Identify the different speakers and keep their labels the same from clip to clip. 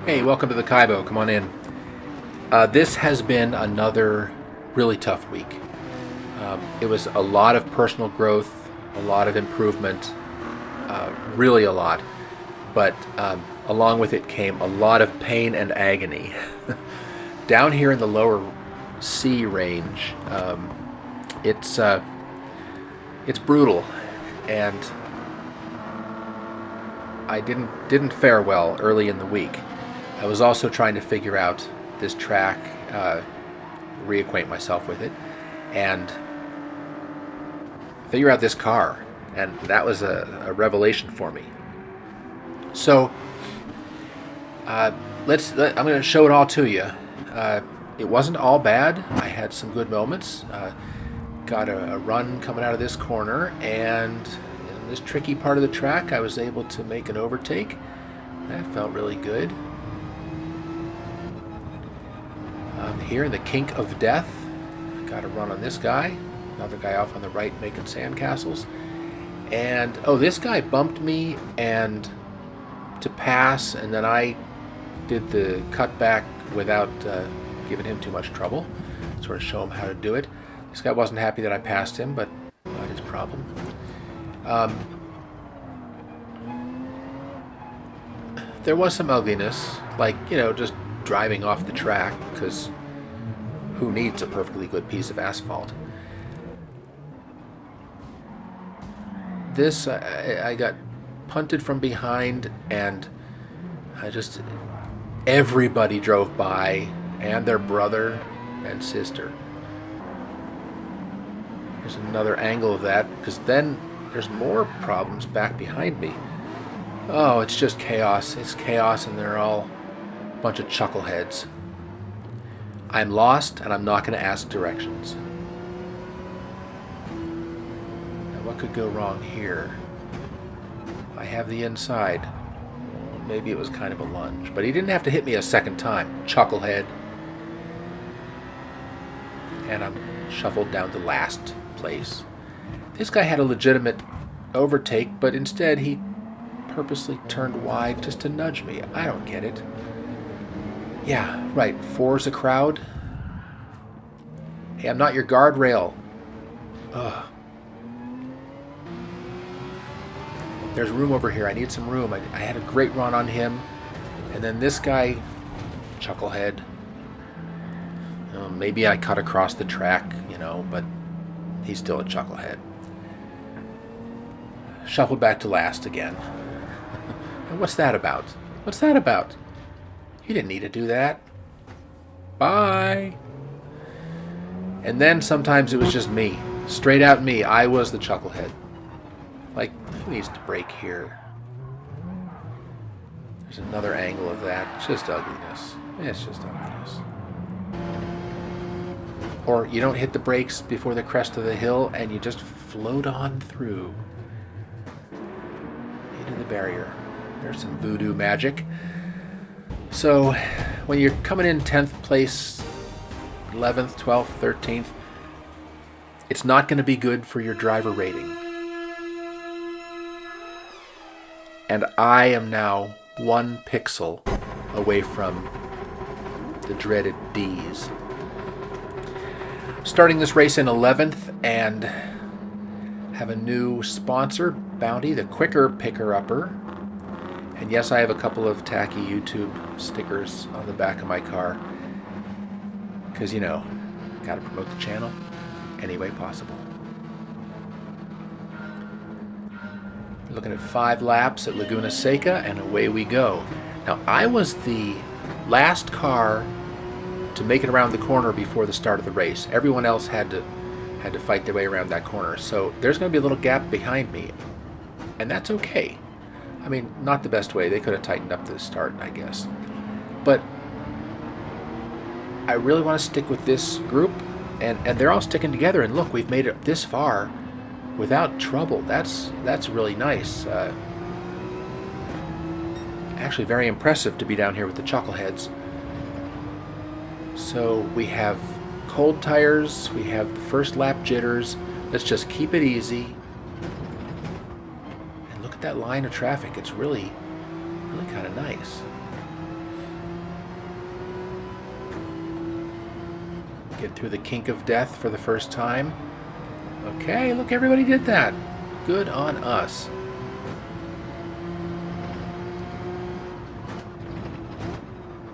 Speaker 1: Hey, welcome to the Kaibo. Come on in. This has been another really tough week. It was a lot of personal growth, a lot of improvement, really a lot. But along with it came a lot of pain and agony. Down here in the lower C range, it's it's brutal, and I didn't fare well early in the week. I was also trying to figure out this track, reacquaint myself with it, and figure out this car. And that was a revelation for me. So I'm going to show it all to you. It wasn't all bad. I had some good moments. Got a run coming out of this corner, and in this tricky part of the track, I was able to make an overtake. That felt really good. Here in the kink of death, got a run on this guy. Another guy off on the right making sandcastles. And, this guy bumped me and to pass, and then I did the cutback without giving him too much trouble. Sort of show him how to do it. This guy wasn't happy that I passed him, but not his problem. There was some ugliness, like, just driving off the track, because who needs a perfectly good piece of asphalt? This, I got punted from behind, and everybody drove by, and their brother and sister. There's another angle of that, because then there's more problems back behind me. Oh, it's just chaos. It's chaos, and they're all a bunch of chuckleheads. I'm lost, and I'm not going to ask directions. Now, what could go wrong here? I have the inside. Well, maybe it was kind of a lunge, but he didn't have to hit me a second time. Chucklehead. And I'm shuffled down to last place. This guy had a legitimate overtake, but instead he purposely turned wide just to nudge me. I don't get it. Yeah, right. Four's a crowd. Hey, I'm not your guardrail. Ugh. There's room over here. I need some room. I had a great run on him. And then this guy, chucklehead. Maybe I cut across the track, but he's still a chucklehead. Shuffled back to last again. And what's that about? What's that about? You didn't need to do that. Bye. And then sometimes it was just me. Straight out me. I was the chucklehead. Like, who needs to brake here? There's another angle of that. It's just ugliness. It's just ugliness. Or you don't hit the brakes before the crest of the hill and you just float on through into the barrier. There's some voodoo magic. So when you're coming in 10th place, 11th, 12th, 13th, it's not going to be good for your driver rating. And I am now 1 pixel away from the dreaded D's. Starting this race in 11th, and have a new sponsor, Bounty, the quicker picker-upper. And yes, I have a couple of tacky YouTube stickers on the back of my car. Because, gotta promote the channel any way possible. Looking at 5 laps at Laguna Seca, and away we go. Now, I was the last car to make it around the corner before the start of the race. Everyone else had to fight their way around that corner. So there's going to be a little gap behind me, and that's okay. I mean, not the best way. They could have tightened up the start, I guess. But I really want to stick with this group, and they're all sticking together. And look, we've made it this far without trouble. That's really nice. Actually, very impressive to be down here with the chuckleheads. So we have cold tires, we have the first lap jitters. Let's just keep it easy. And look at that line of traffic. It's really kind of nice. Get through the kink of death for the first time. Okay, look, everybody did that. Good on us.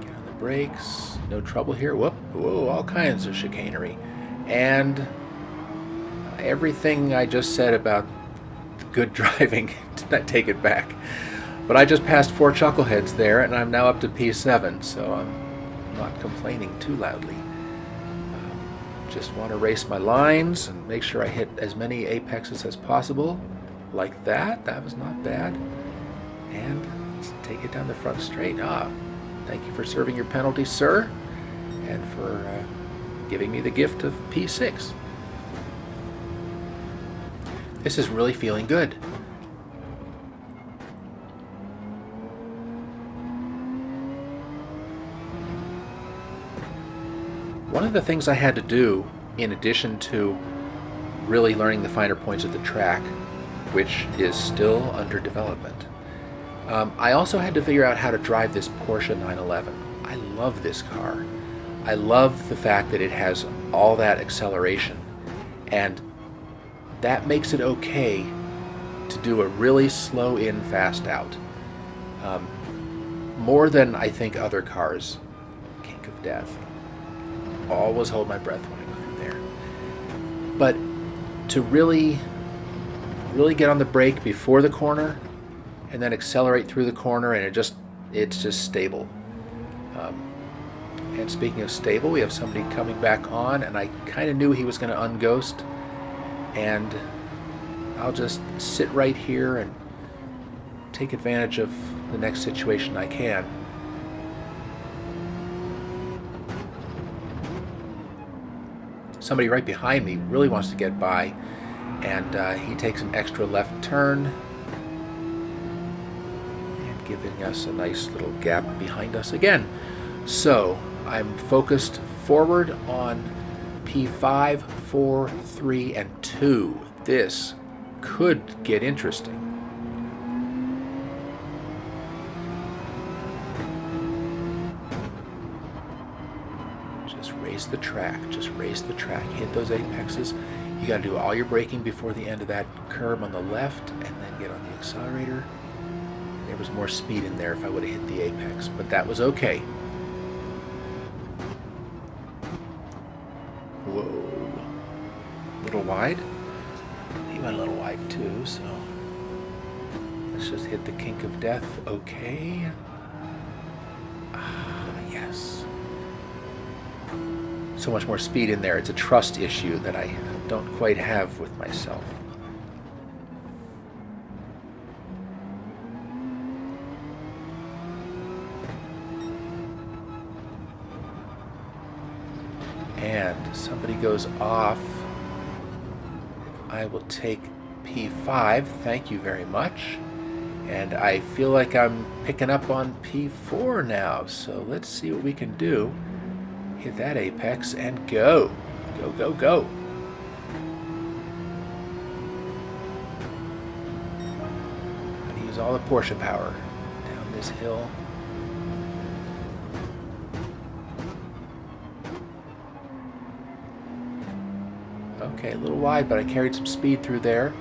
Speaker 1: Get on the brakes. No trouble here. Whoop. Whoa, all kinds of chicanery. And everything I just said about good driving, I take it back. But I just passed 4 chuckleheads there, and I'm now up to P7, so I'm not complaining too loudly. Just want to race my lines and make sure I hit as many apexes as possible. Like that. That was not bad. And let's take it down the front straight. Thank you for serving your penalty, sir, and for giving me the gift of P6. This is really feeling good. One of the things I had to do, in addition to really learning the finer points of the track, which is still under development, I also had to figure out how to drive this Porsche 911. I love this car. I love the fact that it has all that acceleration, and that makes it okay to do a really slow in, fast out. More than I think other cars. Kink of death. Always hold my breath when I go through there. But to really get on the brake before the corner and then accelerate through the corner, and it's just stable. And speaking of stable, we have somebody coming back on, and I kind of knew he was going to unghost, and I'll just sit right here and take advantage of the next situation I can. Somebody right behind me really wants to get by, and he takes an extra left turn, and giving us a nice little gap behind us again. So I'm focused forward on P5, 4, 3, and 2. This could get interesting. Just race the track. Just race the track. Hit those apexes. You got to do all your braking before the end of that curb on the left, and then get on the accelerator. There was more speed in there if I would have hit the apex, but that was okay. Whoa. A little wide. He went a little wide too, so let's just hit the kink of death. Okay. Yes. So much more speed in there. It's a trust issue that I don't quite have with myself. And somebody goes off. I will take P5. Thank you very much. And I feel like I'm picking up on P4 now. So let's see what we can do. Hit that apex and go. Go, go, go. Gotta use all the Porsche power down this hill. Okay, a little wide, but I carried some speed through there.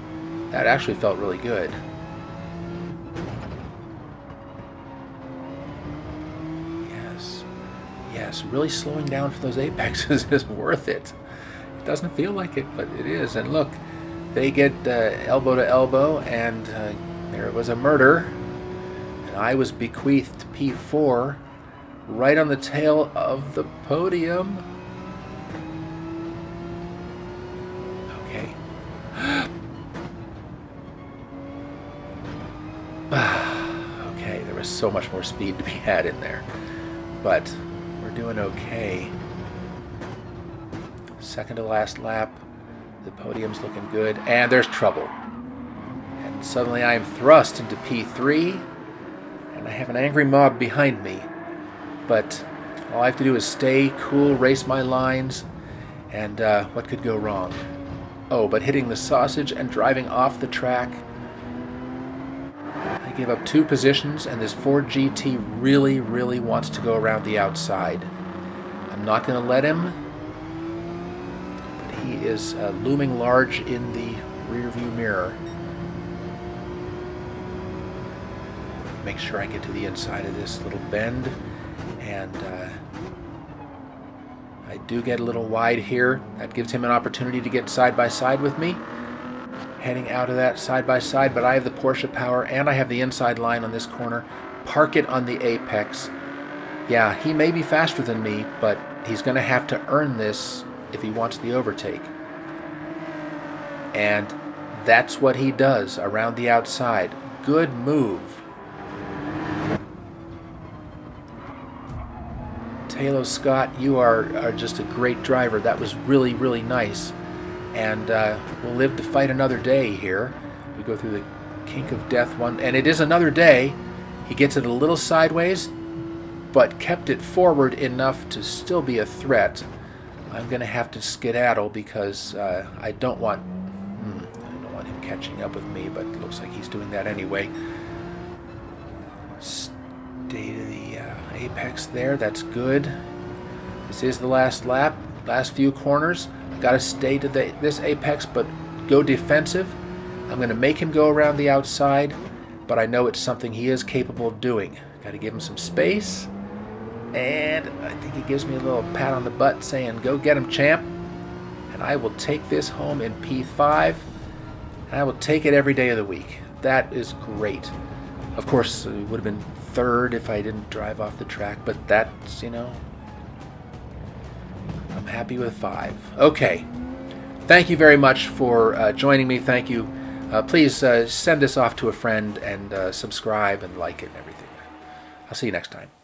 Speaker 1: That actually felt really good. Yes, really slowing down for those apexes is worth it. It doesn't feel like it, but it is. And look, they get elbow to elbow, and there was a murder. And I was bequeathed P4 right on the tail of the podium. Okay. Okay, there was so much more speed to be had in there. But we're doing okay. Second to last lap. The podium's looking good. And there's trouble. And suddenly I am thrust into P3. And I have an angry mob behind me. But all I have to do is stay cool, race my lines. And what could go wrong? Oh, but hitting the sausage and driving off the track. I give up 2 positions, and this Ford GT really, really wants to go around the outside. I'm not going to let him. he is looming large in the rear view mirror. Make sure I get to the inside of this little bend, and I do get a little wide here. That gives him an opportunity to get side by side with me. Heading out of that side by side, but I have the Porsche power and I have the inside line on this corner. Park it on the apex. Yeah, he may be faster than me, but he's going to have to earn this if he wants the overtake. And that's what he does around the outside. Good move. Taylor Scott, you are just a great driver. That was really, really nice. And we'll live to fight another day here. We go through the kink of death one, and it is another day. He gets it a little sideways, but kept it forward enough to still be a threat. I'm going to have to skedaddle because I don't want him catching up with me, but it looks like he's doing that anyway. Stay to the apex there. That's good. This is the last lap, last few corners. Got to stay to this apex, but go defensive. I'm going to make him go around the outside, but I know it's something he is capable of doing. Got to give him some space, and I think he gives me a little pat on the butt saying, "Go get him, champ." And I will take this home in P5, and I will take it every day of the week. That is great. Of course, it would have been third if I didn't drive off the track, but that's, I'm happy with 5. Okay. Thank you very much for joining me. Thank you. Please send this off to a friend and subscribe and like it and everything. I'll see you next time.